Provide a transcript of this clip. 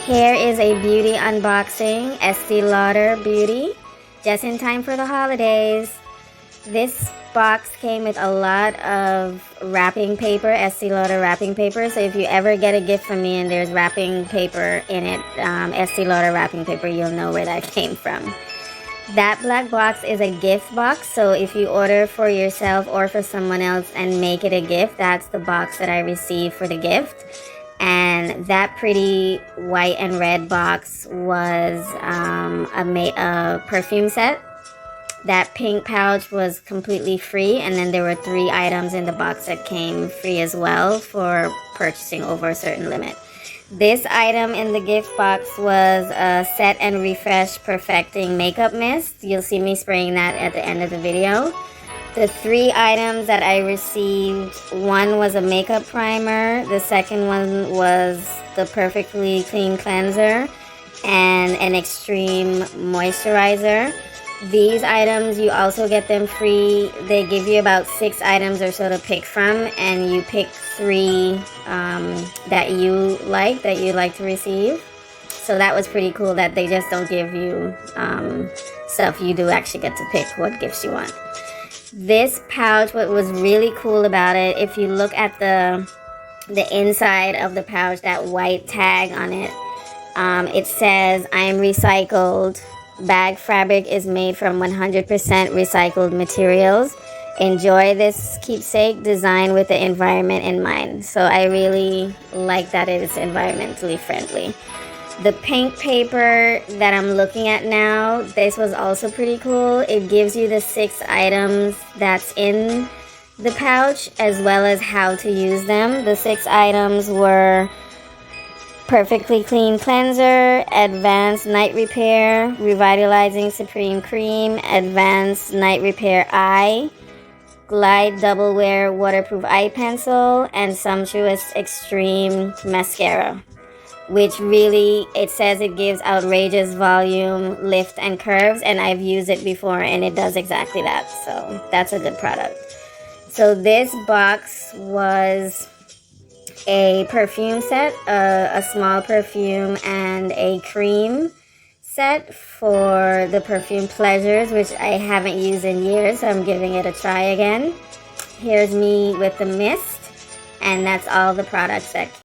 Here is a beauty unboxing, Estee Lauder Beauty, just in time for the holidays. This box came with a lot of wrapping paper, Estee Lauder wrapping paper. So if you ever get a gift from me and there's wrapping paper in it, Estee Lauder wrapping paper, you'll know where that came from. That black box is a gift box, so if you order for yourself or for someone else and make it a gift, that's the box that I received for the gift. And that pretty white and red box was a perfume set. That pink pouch was completely free, and then there were 3 items in the box that came free as well for purchasing over a certain limit. This item in the gift box was a Set and Refresh Perfecting Makeup Mist. You'll see me spraying that at the end of the video. The 3 items that I received, one was a makeup primer, the second one was the Perfectly Clean Cleanser, and an Extreme Moisturizer. These items, you also get them free. They give you about 6 items or so to pick from, and you pick 3 that you like to receive. So that was pretty cool that they just don't give you stuff. You do actually get to pick what gifts you want. This pouch, what was really cool about it, if you look at the inside of the pouch, that white tag on it, it says, "I am recycled. Bag fabric is made from 100% recycled materials. Enjoy this keepsake design with the environment in mind." So I really like that it is environmentally friendly. The pink paper that I'm looking at now, this was also pretty cool. It gives you the 6 items that's in the pouch as well as how to use them. The 6 items were Perfectly Clean Cleanser, Advanced Night Repair, Revitalizing Supreme Cream, Advanced Night Repair Eye, Glide Double Wear Waterproof Eye Pencil, and Sumptuous Extreme Mascara, which really, it says it gives outrageous volume, lift, and curves, and I've used it before and it does exactly that, so that's a good product. So this box was a perfume set, a small perfume and a cream set for the Perfume Pleasures, which I haven't used in years, so I'm giving it a try again. Here's me with the mist, and that's all the products that